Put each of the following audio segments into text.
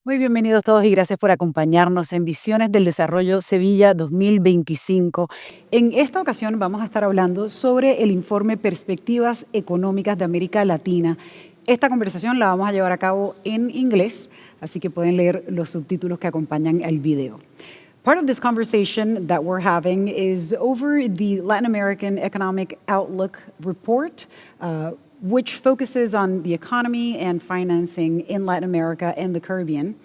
Muy bienvenidos todos y gracias por acompañarnos en Visiones del Desarrollo Sevilla 2025. En esta ocasión vamos a estar hablando sobre el informe Perspectivas Económicas de América Latina. Esta conversación la vamos a llevar a cabo en inglés, así que pueden leer los subtítulos que acompañan el video. Part of this conversation that we're having is over the Latin American Economic Outlook report, which focuses on the economy and financing in Latin America and the Caribbean.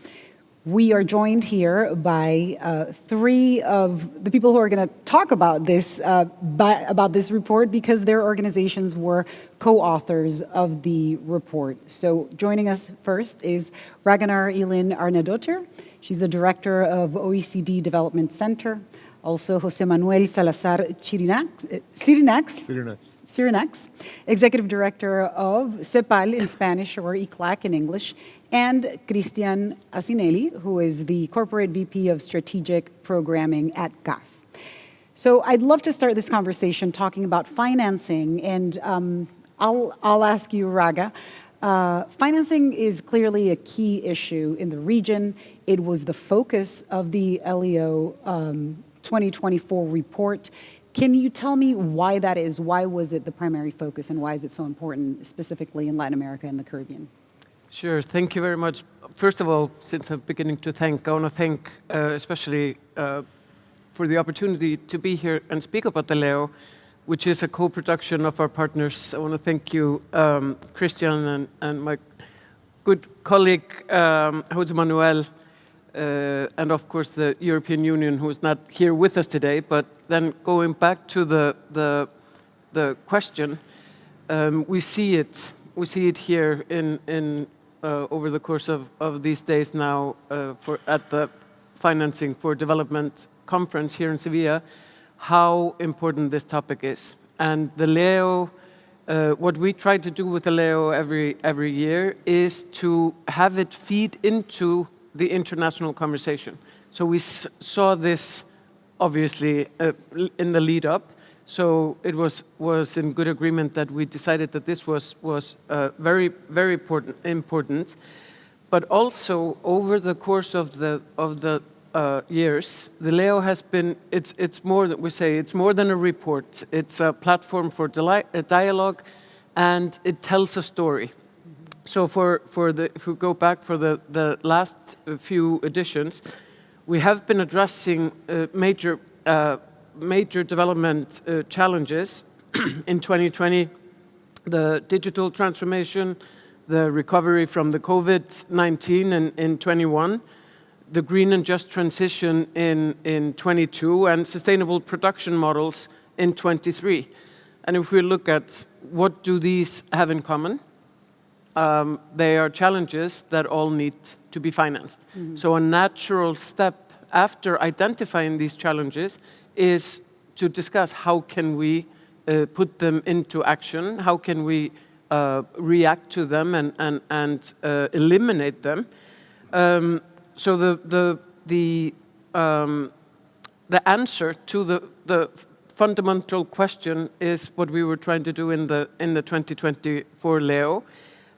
We are joined here by three of the people who are going to talk about this report because their organizations were co-authors of the report. So joining us first is Ragnheiður Elín Árnadóttir. She's the director of OECD Development Center. Also, José Manuel Salazar-Xirinachs, Executive Director of CEPAL in Spanish or ECLAC in English, and Cristian Asinelli, who is the Corporate VP of Strategic Programming at GAF. So I'd love to start this conversation talking about financing, and I'll ask you, Raga. Financing is clearly a key issue in the region. It was the focus of the LEO 2024 report. Can you tell me why that is? Why was it the primary focus, and why is it so important, specifically in Latin America and the Caribbean? Sure, thank you very much. First of all, since I'm beginning to thank, I want to thank especially for the opportunity to be here and speak about the LEO, which is a co-production of our partners. I want to thank you, Cristian, and my good colleague, José Manuel, and of course the European Union, who is not here with us today. But then going back to the question, we see it here in over the course of these days now at the Financing for Development conference here in Sevilla, how important this topic is. And the LEO, what we try to do with the LEO every year is to have it feed into the international conversation. So we saw this obviously in the lead up. So it was in good agreement that we decided that this was very, very important. But also over the course of the years, the LEO has been, it's more than we say, it's more than a report. It's a platform for a dialogue, and it tells a story. So if we go back for the last few editions, we have been addressing major development challenges. In 2020, the digital transformation, the recovery from the COVID-19 in 21, the green and just transition in 22, and sustainable production models in 23. And if we look at what do these have in common, they are challenges that all need to be financed. Mm-hmm. So a natural step after identifying these challenges is to discuss how can we put them into action, how can we react to them and eliminate them. So the answer to the fundamental question is what we were trying to do in the 2024 LEO.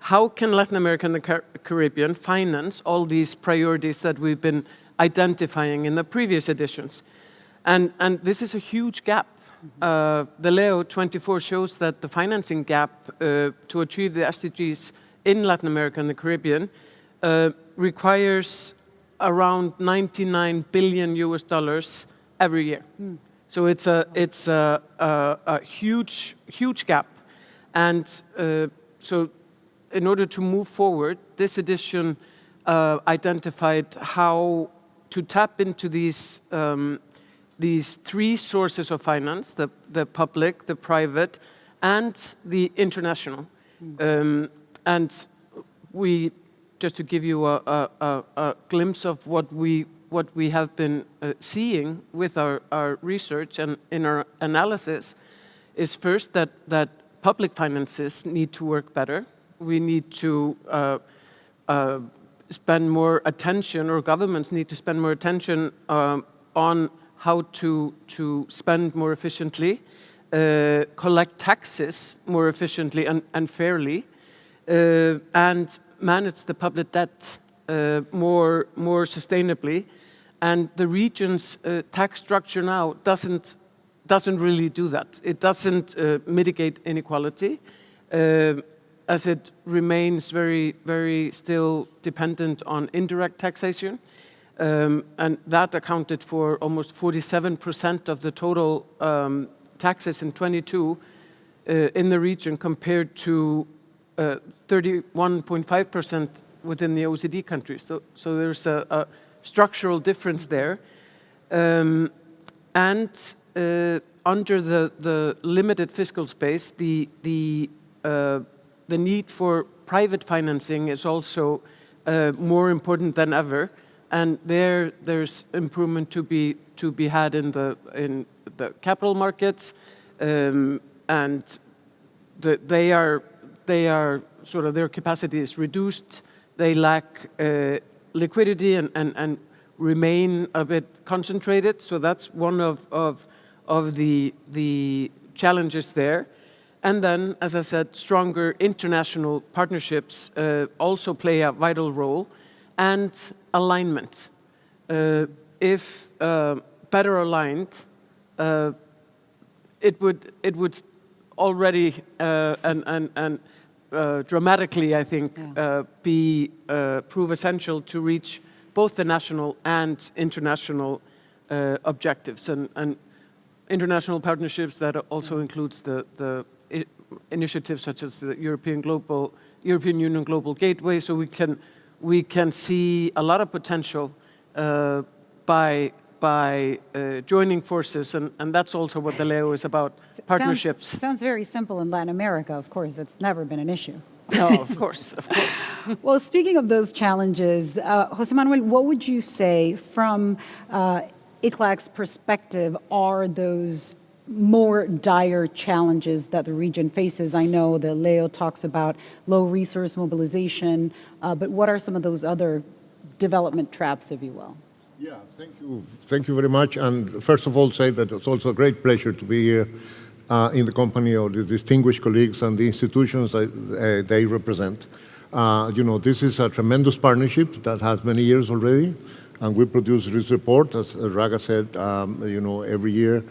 How can Latin America and the Caribbean finance all these priorities that we've been identifying in the previous editions? And this is a huge gap. The LEO 24 shows that the financing gap to achieve the SDGs in Latin America and the Caribbean requires around $99 billion every year. Mm. So it's a huge gap. And so in order to move forward, this edition identified how to tap into these three sources of finance, the public, the private, and the international. Mm. And we, just to give you a glimpse of what we have been seeing with our research and in our analysis, is first that public finances need to work better. We need to spend more attention, or governments need to spend more attention on how to spend more efficiently, collect taxes more efficiently and fairly, and manage the public debt more sustainably. And the region's tax structure now doesn't really do that. It doesn't mitigate inequality, as it remains very, very still dependent on indirect taxation. And that accounted for almost 47% of the total taxes in 22 in the region, compared to 31.5% within the OECD countries. So there's a structural difference there. And under the limited fiscal space, the need for private financing is also more important than ever. And there's improvement to be had in the capital markets, and they are sort of, their capacity is reduced. They lack liquidity and remain a bit concentrated. So that's one of the challenges there. And then, as I said, stronger international partnerships also play a vital role, and alignment. If better aligned, it would already and dramatically, I think, prove essential to reach both the national and international objectives, and international partnerships that also includes the initiatives such as the European Union Global Gateway. So we can see a lot of potential by joining forces, and that's also what the LEO is about, partnerships. Sounds very simple in Latin America. Of course, it's never been an issue. No, of course. Well, speaking of those challenges, José Manuel, what would you say from ICLAC's perspective are those more dire challenges that the region faces? I know that Leo talks about low resource mobilization, but what are some of those other development traps, if you will? Yeah, thank you. Thank you very much. And first of all, say that it's also a great pleasure to be here in the company of the distinguished colleagues and the institutions that they represent. This is a tremendous partnership that has many years already, and we produce this report, as Raga said, every year.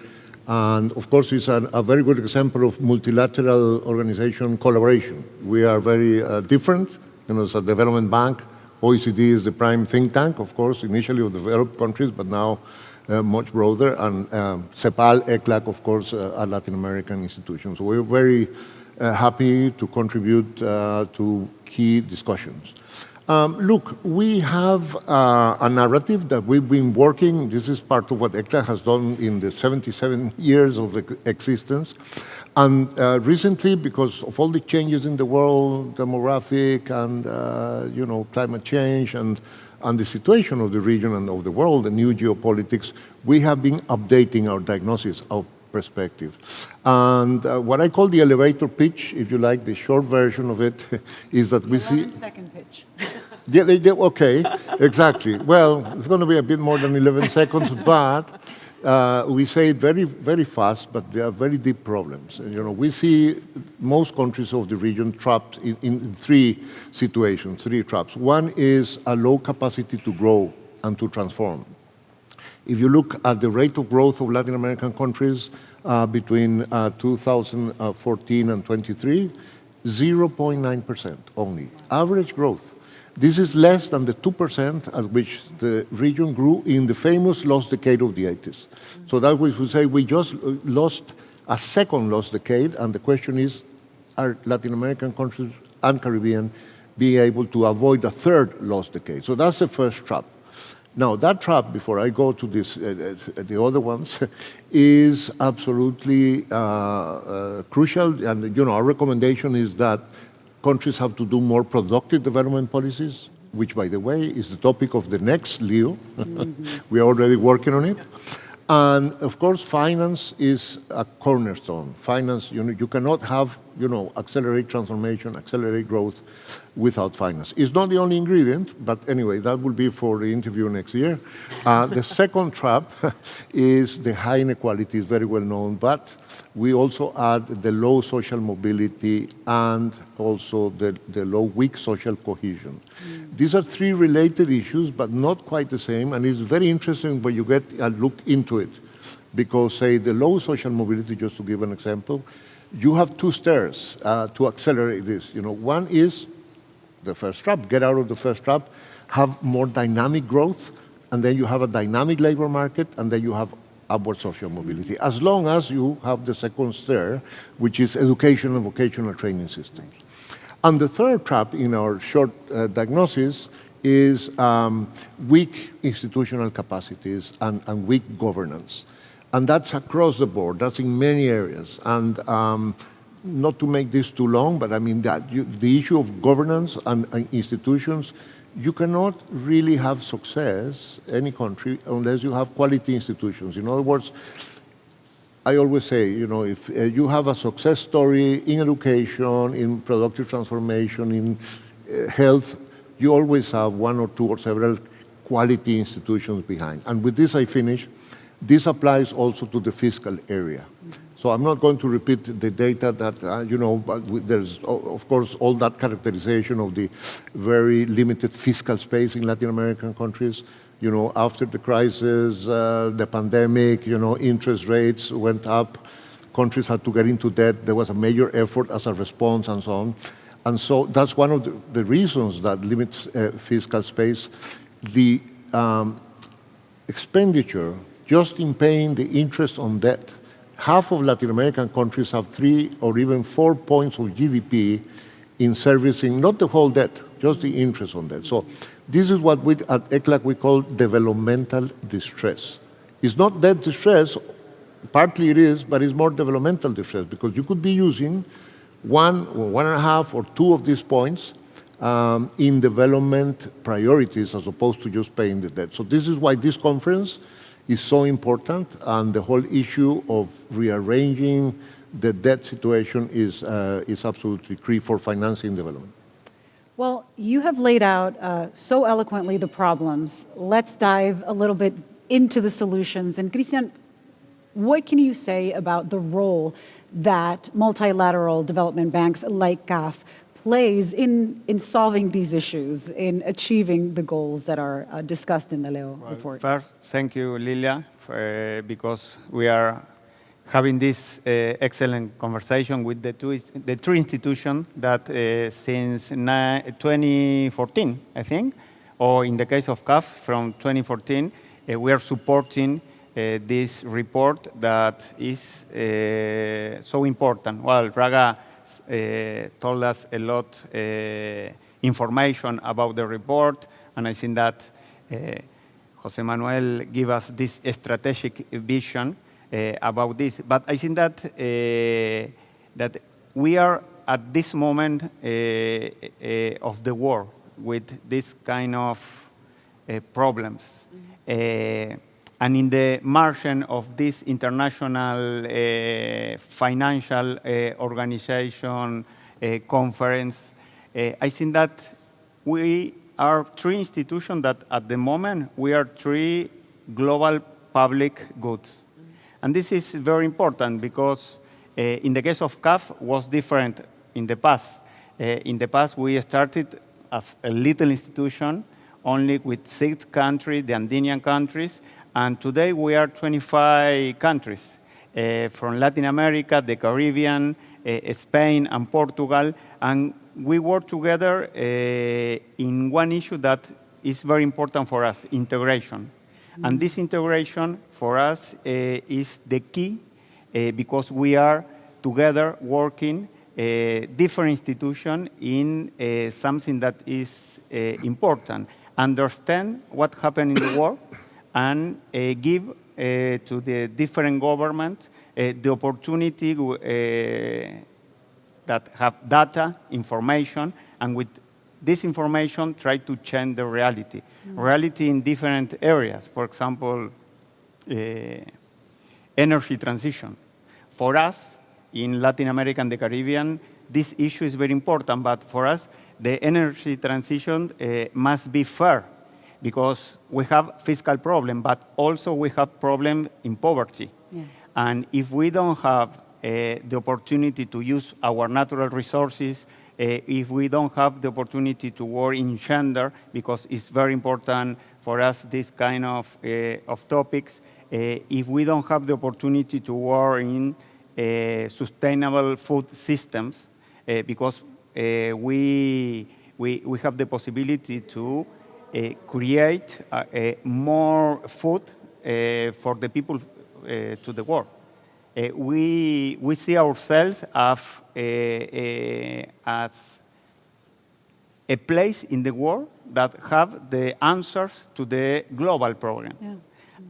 And of course, it's a very good example of multilateral organization collaboration. We are very different. As a development bank, OECD is the prime think tank, of course, initially of developed countries, but now much broader. And CEPAL, ECLAC, of course, are Latin American institutions. So we're very happy to contribute to key discussions. Look, we have a narrative that we've been working. This is part of what ECLAC has done in the 77 years of existence. And recently, because of all the changes in the world, demographic and climate change and the situation of the region and of the world, the new geopolitics, we have been updating our diagnosis, our perspective. And what I call the elevator pitch, if you like, the short version of it, is that we see... 11-second pitch. Yeah, okay, exactly. Well, it's going to be a bit more than 11 seconds, but we say it very, very fast, but there are very deep problems. We see most countries of the region trapped in three situations, three traps. One is a low capacity to grow and to transform. If you look at the rate of growth of Latin American countries between 2014 and 23, 0.9% only, average growth. This is less than the 2% at which the region grew in the famous lost decade of the 80s. So that we would say we just lost a second lost decade, and the question is, are Latin American countries and Caribbean being able to avoid a third lost decade? So that's the first trap. Now, that trap, before I go to this, the other ones, is absolutely crucial. And our recommendation is that countries have to do more productive development policies, which, by the way, is the topic of the next LEO. We are already working on it. And of course, finance is a cornerstone. Finance, you cannot have accelerate transformation, accelerate growth without finance. It's not the only ingredient, but anyway, that will be for the interview next year. The second trap is the high inequality, is very well known, but we also add the low social mobility and also the low, weak social cohesion. These are three related issues, but not quite the same, and it's very interesting when you get a look into it. Because, say, the low social mobility, just to give an example, you have two stairs to accelerate this. One is the first trap, get out of the first trap, have more dynamic growth, and then you have a dynamic labor market, and then you have upward social mobility, as long as you have the second stair, which is education and vocational training systems. And the third trap in our short diagnosis is weak institutional capacities and weak governance. And that's across the board. That's in many areas. And not to make this too long, but I mean the issue of governance and institutions, you cannot really have success, any country, unless you have quality institutions. In other words, I always say, if you have a success story in education, in productive transformation, in health, you always have one or two or several quality institutions behind. And with this, I finish. This applies also to the fiscal area. So I'm not going to repeat the data that, but there's, of course, all that characterization of the very limited fiscal space in Latin American countries. After the crisis, the pandemic, interest rates went up, countries had to get into debt, there was a major effort as a response and so on. And so that's one of the reasons that limits fiscal space. The expenditure just in paying the interest on debt. Half of Latin American countries have 3 or even 4 points of GDP in servicing, not the whole debt, just the interest on debt. So this is what we at ECLAC we call developmental distress. It's not debt distress, partly it is, but it's more developmental distress because you could be using 1 or 1.5 or 2 of these points in development priorities as opposed to just paying the debt. So this is why this conference is so important, and the whole issue of rearranging the debt situation is absolutely key for financing development. Well, you have laid out so eloquently the problems. Let's dive a little bit into the solutions. And Christian, what can you say about the role that multilateral development banks like CAF plays in solving these issues, in achieving the goals that are discussed in the Leo report? First, thank you, Lilia, because we are having this excellent conversation with the three institutions that since 2014, I think, or in the case of CAF from 2014, we are supporting this report that is so important. Well, Raga told us a lot information about the report, and I think that José Manuel gave us this strategic vision about this. But I think that that we are at this moment of the war with this kind of problems. And in the margin of this international financial organization conference, I think that we are 3 institutions that at the moment we are 3 global public goods. And this is very important because in the case of CAF was different in the past. In the past we started as a little institution only with 6 countries, the Andean countries, and today we are 25 countries from Latin America, the Caribbean, Spain, and Portugal. And we work together in one issue that is very important for us, integration. And this integration for us is the key because we are together working different institutions in something that is important. Understand what happened in the world and give to the different governments the opportunity that have data, information, and with this information try to change the reality. Reality in different areas. For example, energy transition. For us, in Latin America and the Caribbean, this issue is very important. But for us, the energy transition must be fair, because we have fiscal problem, but also we have problem in poverty. Yeah. And if we don't have the opportunity to use our natural resources, if we don't have the opportunity to work in gender, because it's very important for us, this kind of topics, if we don't have the opportunity to work in sustainable food systems, because we have the possibility to create more food for the people to the world. We see ourselves as a place in the world that have the answers to the global problem. Yeah.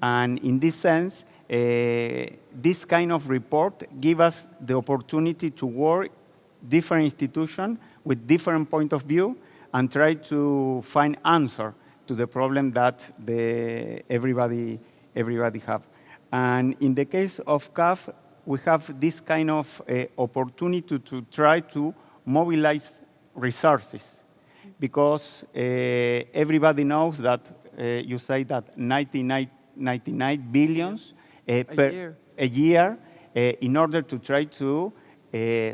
And in this sense, this kind of report gives us the opportunity to work different institutions with different point of view and try to find answer to the problem that everybody have. And in the case of CAF, we have this kind of opportunity to try to mobilize resources, because everybody knows that you say that 99 billions a year in order to try to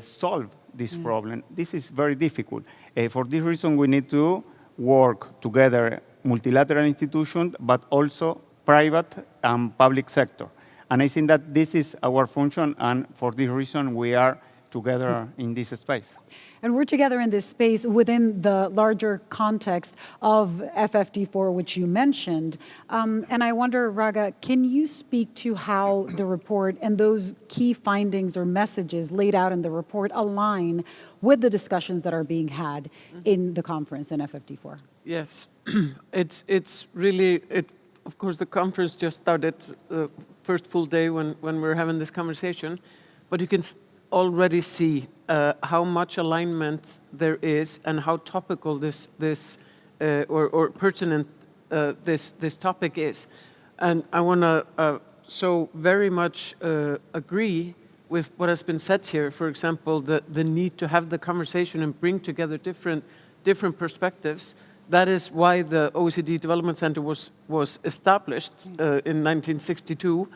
solve this problem. This is very difficult. For this reason, we need to work together, multilateral institutions, but also private and public sector. And I think that this is our function, and for this reason, we are together in this space. And we're together in this space within the larger context of FFD4, which you mentioned. And I wonder, Raga, can you speak to how the report and those key findings or messages laid out in the report align with the discussions that are being had in the conference in FFD4? Yes, it's really, of course, the conference just started, first full day when we're having this conversation, but you can already see how much alignment there is and how topical this or pertinent this topic is. And I want to so very much agree with what has been said here. For example, the need to have the conversation and bring together different perspectives. That is why the OECD Development Center was established in 1962.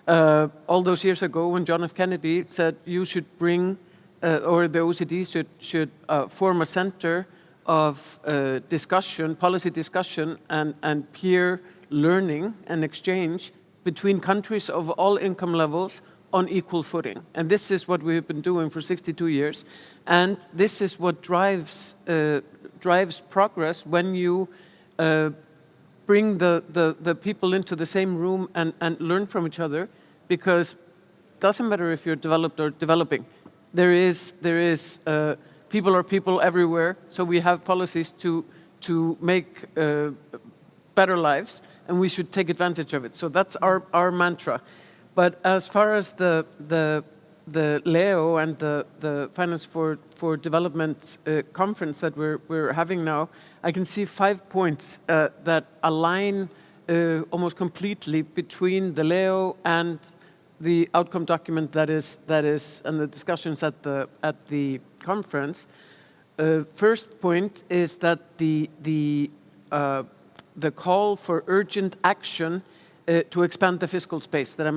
All those years ago, when John F. Kennedy said you should bring, or the OECD should form a center of discussion, policy discussion, and peer learning and exchange between countries of all income levels on equal footing. And this is what we've been doing for 62 years. And this is what drives progress when you bring the people into the same room and learn from each other, because it doesn't matter if you're developed or developing. There is people are people everywhere, so we have policies to make better lives, and we should take advantage of it. So that's our mantra. But as far as the LEO and the Finance for Development conference that we're having now, I can see 5 points that align almost completely between the LEO and the outcome document that is and the discussions at the conference. First point is that the call for urgent action to expand the fiscal space that I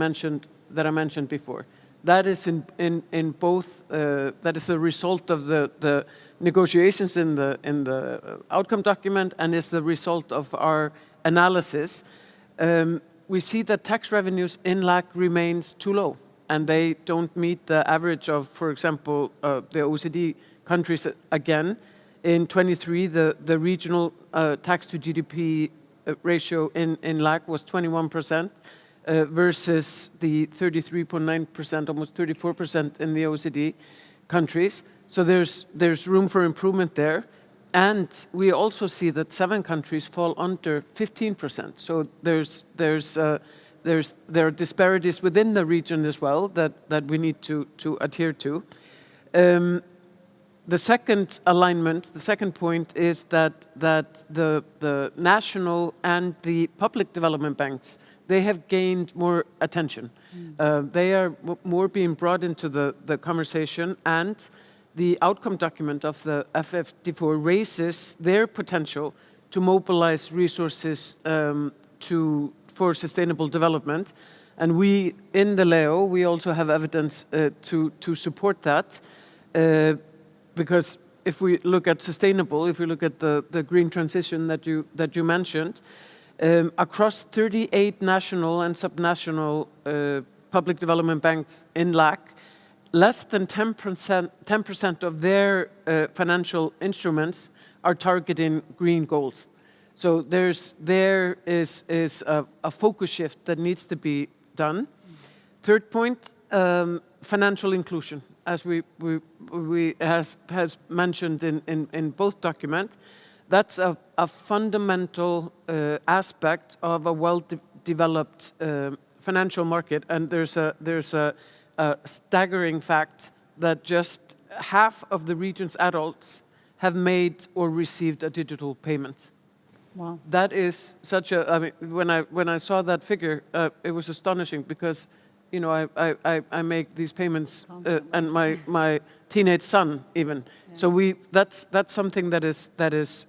mentioned before. That is in both. That is the result of the negotiations in the outcome document, and is the result of our analysis. We see that tax revenues in LAC remains too low, and they don't meet the average of, for example, the OECD countries. Again, in 23, the regional tax to GDP ratio in LAC was 21%. Versus the 33.9%, almost 34% in the OECD countries. So there's room for improvement there. And we also see that 7 countries fall under 15%. So there are disparities within the region as well that we need to adhere to. The second alignment, the second point is that the national and the public development banks they have gained more attention. They are more being brought into the conversation, and the outcome document of the FFD4 raises their potential to mobilize resources for sustainable development. And we, in the LEO, we also have evidence to support that, because if we look at sustainable, if we look at the green transition that you mentioned, across 38 national and subnational public development banks in LAC, less than 10% of their financial instruments are targeting green goals. So there is a focus shift that needs to be done. Third point, financial inclusion, as we has mentioned in both documents. That's a fundamental aspect of a well-developed financial market, and there's a staggering fact that just half of the region's adults have made or received a digital payment. Wow. That is such a, I mean, when I saw that figure, it was astonishing, because, you know, I make these payments, and my teenage son even. Yeah. So that's something that is,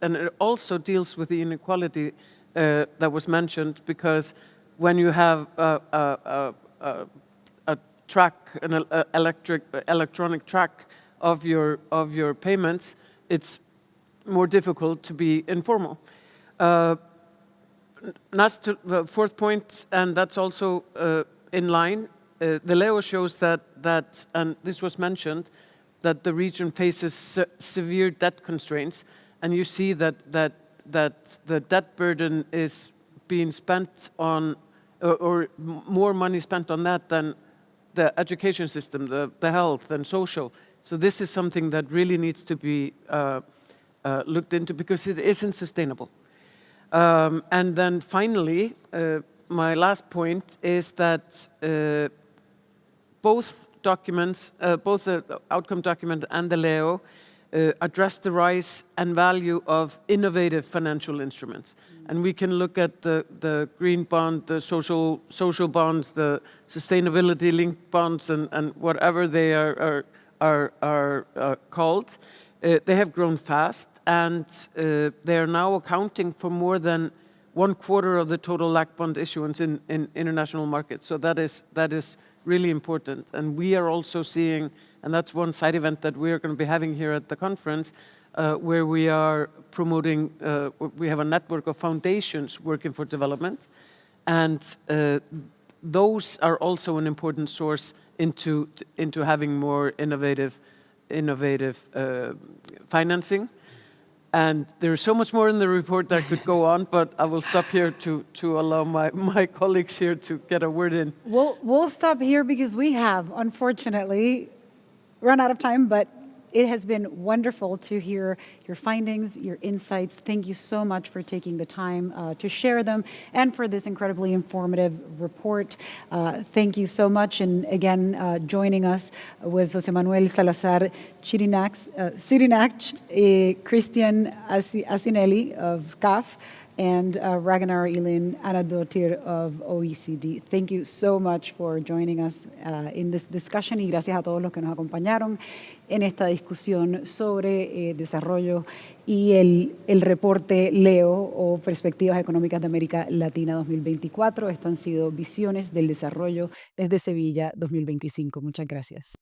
and it also deals with the inequality that was mentioned, because when you have a track, an electronic track of your payments, it's more difficult to be informal. The fourth point, and that's also in line, the LEO shows that, and this was mentioned, that the region faces severe debt constraints, and you see that the debt burden is being spent on, or more money spent on that than the education system, the health and social. So this is something that really needs to be looked into, because it isn't sustainable. And then finally, my last point is that both documents, both the outcome document and the LEO, address the rise and value of innovative financial instruments. And we can look at the green bond, the social bonds, the sustainability-linked bonds, and whatever they are called. They have grown fast, and they are now accounting for more than 1/4 of the total LAC bond issuance in international markets. So that is really important. And we are also seeing, and that's one side event that we are going to be having here at the conference, where we are promoting, we have a network of foundations working for development, and those are also an important source into having more innovative financing. And there's so much more in the report that could go on, but I will stop here to allow my colleagues here to get a word in. We'll stop here, because we have, unfortunately, run out of time, but it has been wonderful to hear your findings, your insights. Thank you so much for taking the time to share them, and for this incredibly informative report. Thank you so much. And again, joining us was José Manuel Salazar-Xirinachs, Christian Asinelli of CAF, and Ragnheiður Árnadóttir of OECD. Thank you so much for joining us in this discussion, y gracias a todos los que nos acompañaron en esta discusión sobre desarrollo y el reporte LEO, o Perspectivas Económicas de América Latina 2024. Estas han sido Visiones del Desarrollo desde Sevilla 2025. Muchas gracias.